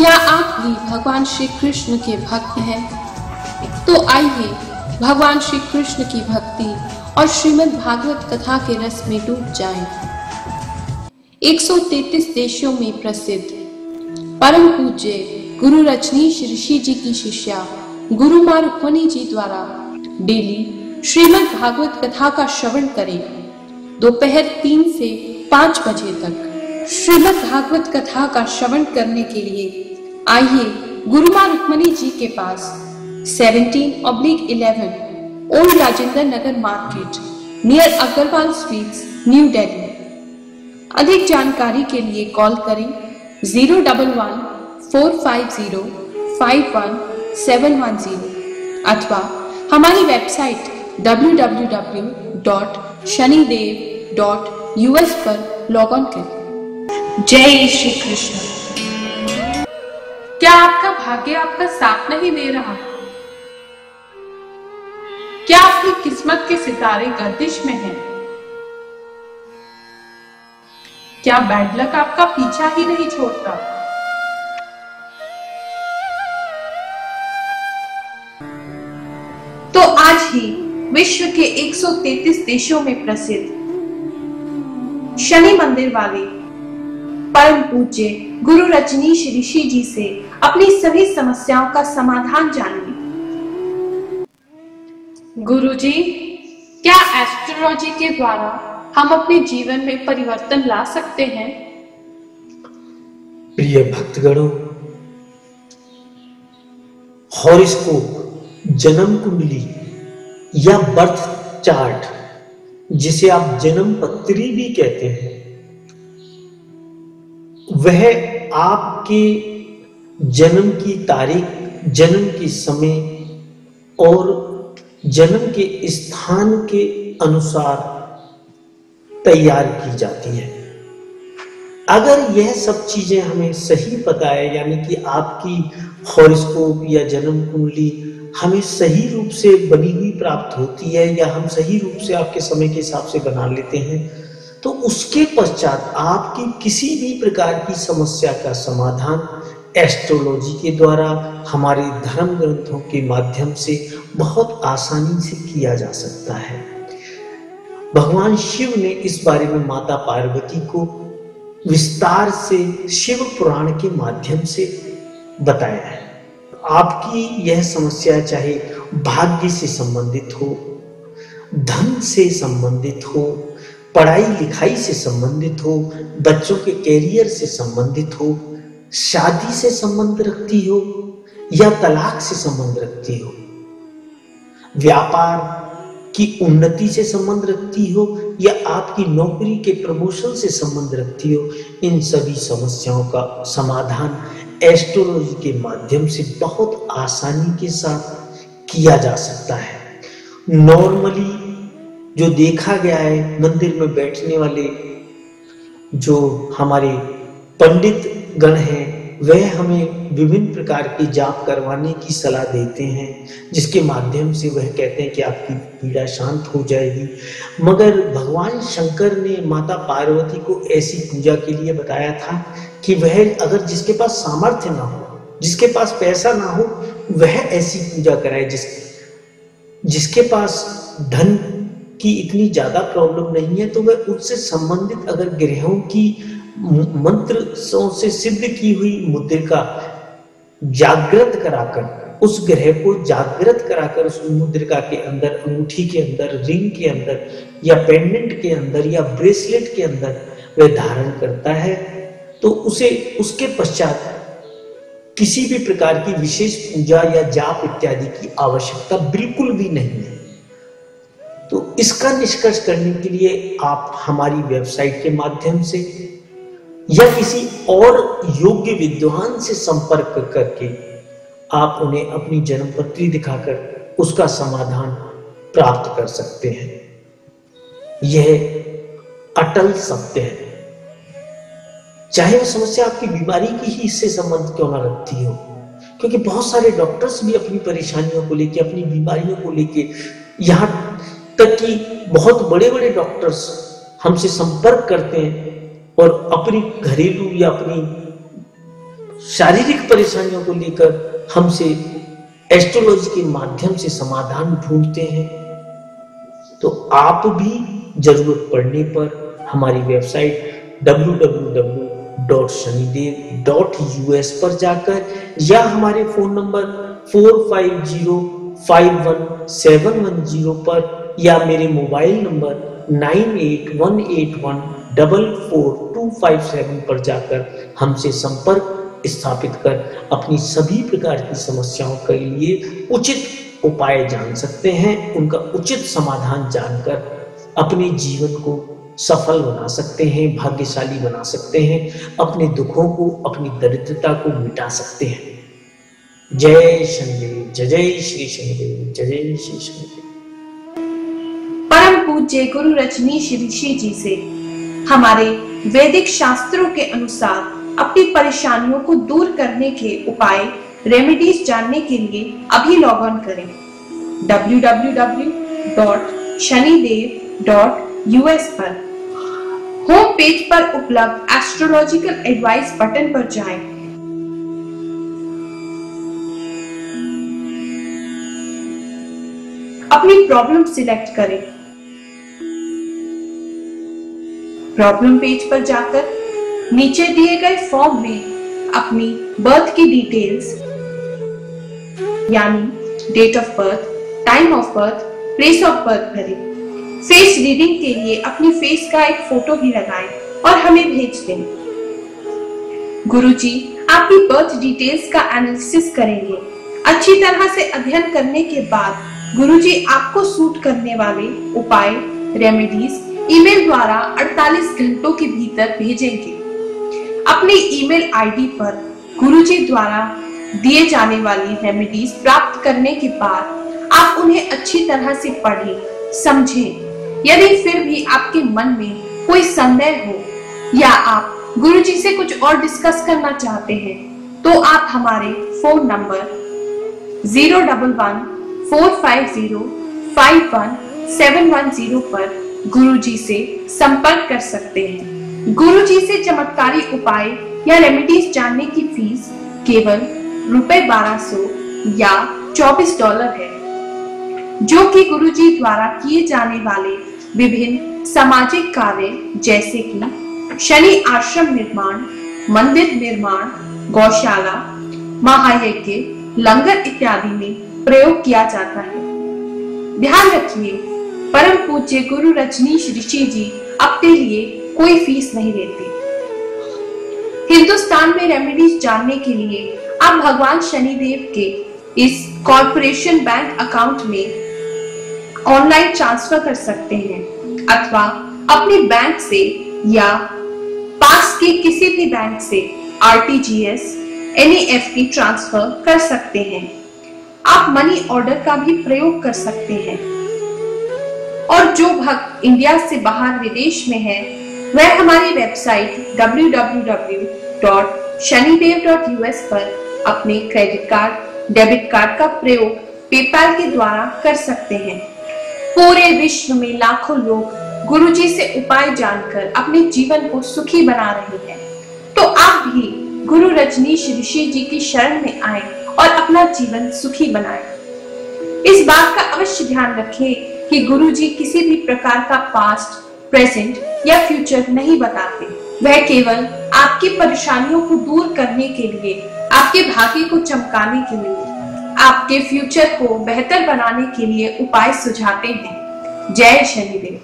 क्या आप भी भगवान श्री कृष्ण के भक्त हैं? तो आइए भगवान श्री कृष्ण की भक्ति और श्रीमद् भागवत कथा के रस में डूब जाएं। 133 देशों में प्रसिद्ध परम पूज्य गुरु रजनीश ऋषि जी की शिष्या गुरु माँ रुक्मणी जी द्वारा डेली श्रीमद् भागवत कथा का श्रवण करें। दोपहर 3 से 5 बजे तक श्रीमद् भागवत कथा का श्रवण करने के लिए आइए गुरु माँ रुक्मणी जी के पास 17/11 old Rajendra Nagar market near Agarwal streets, new Delhi. अधिक जानकारी के लिए कॉल करें 011-450-51710 अथवा हमारी वेबसाइट www.shanidev.us पर लॉग ऑन करें। जय श्री कृष्ण। क्या आपका भाग्य आपका साथ नहीं दे रहा? क्या आपकी किस्मत के सितारे गर्दिश में हैं? क्या बैड लक आपका पीछा ही नहीं छोड़ता? तो आज ही विश्व के 133 देशों में प्रसिद्ध शनि मंदिर वाले परम पूज्य गुरु रजनीश ऋषि जी से अपनी सभी समस्याओं का समाधान जानिए। गुरु जी, क्या एस्ट्रोलॉजी के द्वारा हम अपने जीवन में परिवर्तन ला सकते हैं? प्रिय भक्तगणों, हॉरोस्कोप, जन्म कुंडली या बर्थ चार्ट, जिसे आप जन्म पत्री भी कहते हैं, वह आपके जन्म की तारीख, जन्म के समय और जन्म के स्थान के अनुसार तैयार की जाती है। अगर यह सब चीजें हमें सही पता है, यानी कि आपकी हॉरोस्कोप या जन्म कुंडली हमें सही रूप से बनी हुई प्राप्त होती है या हम सही रूप से आपके समय के हिसाब से बना लेते हैं, तो उसके पश्चात आपकी किसी भी प्रकार की समस्या का समाधान एस्ट्रोलॉजी के द्वारा हमारे धर्म ग्रंथों के माध्यम से बहुत आसानी से किया जा सकता है। भगवान शिव ने इस बारे में माता पार्वती को विस्तार से शिव पुराण के माध्यम से बताया है। आपकी यह समस्या चाहे भाग्य से संबंधित हो, धन से संबंधित हो, पढ़ाई लिखाई से संबंधित हो, बच्चों के कैरियर से संबंधित हो, शादी से संबंध रखती हो या तलाक से संबंध रखती हो, व्यापार की उन्नति से संबंध रखती हो या आपकी नौकरी के प्रमोशन से संबंध रखती हो, इन सभी समस्याओं का समाधान एस्ट्रोलॉजी के माध्यम से बहुत आसानी के साथ किया जा सकता है। नॉर्मली जो देखा गया है, मंदिर में बैठने वाले जो हमारे पंडित गण हैं, वह हमें विभिन्न प्रकार के जाप करवाने की सलाह देते हैं, जिसके माध्यम से वह कहते हैं कि आपकी पीड़ा शांत हो जाएगी। मगर भगवान शंकर ने माता पार्वती को ऐसी पूजा के लिए बताया था कि वह अगर जिसके पास सामर्थ्य ना हो, जिसके पास पैसा ना हो, वह ऐसी पूजा कराए। जिसके पास धन की इतनी ज्यादा प्रॉब्लम नहीं है, तो वह उससे संबंधित अगर ग्रहों की मंत्र से सिद्ध की हुई मुद्रिका जागृत कराकर, उस ग्रह को जागृत कराकर उस मुद्रिका के अंदर, अंगूठी के अंदर, रिंग के अंदर या पेंडेंट के अंदर या ब्रेसलेट के अंदर वह धारण करता है, तो उसे उसके पश्चात किसी भी प्रकार की विशेष पूजा या जाप इत्यादि की आवश्यकता बिल्कुल भी नहीं है। तो इसका निष्कर्ष करने के लिए आप हमारी वेबसाइट के माध्यम से या किसी और योग्य विद्वान से संपर्क करके आप उन्हें अपनी जन्मपत्री दिखाकर उसका समाधान प्राप्त कर सकते हैं। यह अटल सत्य है। चाहे वह समस्या आपकी बीमारी की ही इससे संबंध क्यों ना रखती हो, क्योंकि बहुत सारे डॉक्टर्स भी अपनी परेशानियों को लेकर, अपनी बीमारियों को लेकर, यहाँ तक कि बहुत बड़े बड़े डॉक्टर्स हमसे संपर्क करते हैं और अपनी घरेलू या अपनी शारीरिक परेशानियों को लेकर हमसे एस्ट्रोलॉजी के माध्यम से समाधान ढूंढते हैं, तो आप भी जरूरत पड़ने पर हमारी वेबसाइट www.shanidev.us पर जाकर या हमारे फोन नंबर 45051710 पर या मेरे मोबाइल नंबर 9818144257 पर जाकर हमसे संपर्क स्थापित कर अपनी सभी प्रकार की समस्याओं के लिए उचित उपाय जान सकते हैं, उनका उचित समाधान जानकर अपने जीवन को सफल बना सकते हैं, भाग्यशाली बना सकते हैं, अपने दुखों को, अपनी दरिद्रता को मिटा सकते हैं। जय शनिदेव, जय जय श्री शनिदेव, जय जय श्री शनिदेव। परम पूज्य गुरु रजनीश ऋषि जी से हमारे वैदिक शास्त्रों के अनुसार अपनी परेशानियों को दूर करने के उपाय, रेमेडीज जानने के लिए अभी लॉग ऑन करें www.shanidev.us पर। होम पेज पर उपलब्ध एस्ट्रोलॉजिकल एडवाइस बटन पर जाएं। अपनी प्रॉब्लम सिलेक्ट करें। प्रॉब्लम पेज पर जाकर नीचे दिए गए फॉर्म में अपनी बर्थ की डिटेल्स यानी date of birth, time of birth, place of birth भरें। फेस रीडिंग के लिए अपनी फेस का एक फोटो भी लगाएं और हमें भेज दें। गुरुजी आपकी बर्थ डिटेल्स का एनालिसिस करेंगे। अच्छी तरह से अध्ययन करने के बाद गुरुजी आपको सूट करने वाले उपाय, रेमेडीज ईमेल द्वारा 48 घंटों के भीतर भेजेंगे। अपनी ईमेल आईडी पर गुरुजी द्वारा दिए जाने वाली रेमेडीज प्राप्त करने के बाद आप उन्हें अच्छी तरह से पढ़ें, समझें। यदि फिर भी आपके मन में कोई संदेह हो या आप गुरुजी से कुछ और डिस्कस करना चाहते हैं, तो आप हमारे फोन नंबर 011-450-51710 पर गुरुजी से संपर्क कर सकते हैं। गुरुजी से चमत्कारी उपाय या रेमेडीज जानने की फीस केवल ₹1200 या $24 है, जो कि गुरुजी द्वारा किए जाने वाले विभिन्न सामाजिक कार्य जैसे कि शनि आश्रम निर्माण, मंदिर निर्माण, गौशाला, महायज्ञ, लंगर इत्यादि में प्रयोग किया जाता है। ध्यान रखिए, परम पूज्य गुरु रजनीश ऋषि जी अपने लिए कोई फीस नहीं लेते। हिंदुस्तान में रेमेडीज जानने के लिए आप भगवान शनिदेव के इस कॉर्पोरेशन बैंक अकाउंट में ऑनलाइन ट्रांसफर कर सकते हैं अथवा अपने बैंक से या पास के किसी भी बैंक से RTGS, NEFT ट्रांसफर कर सकते हैं। आप मनी ऑर्डर का भी प्रयोग कर सकते हैं। और जो भक्त इंडिया से बाहर विदेश में है, वह हमारी वेबसाइट www.shanidev.us पर अपने क्रेडिट कार्ड, डेबिट कार्ड का प्रयोग पेपैल के द्वारा कर सकते हैं। पूरे विश्व में लाखों लोग गुरुजी से उपाय जानकर अपने जीवन को सुखी बना रहे हैं, तो आप भी गुरु रजनीश ऋषि जी की शरण में आए और अपना जीवन सुखी बनाएं। इस बात का अवश्य ध्यान रखें कि गुरुजी किसी भी प्रकार का पास्ट, प्रेजेंट या फ्यूचर नहीं बताते। वह केवल आपकी परेशानियों को दूर करने के लिए, आपके भाग्य को चमकाने के लिए, आपके फ्यूचर को बेहतर बनाने के लिए उपाय सुझाते हैं। जय शनिदेव।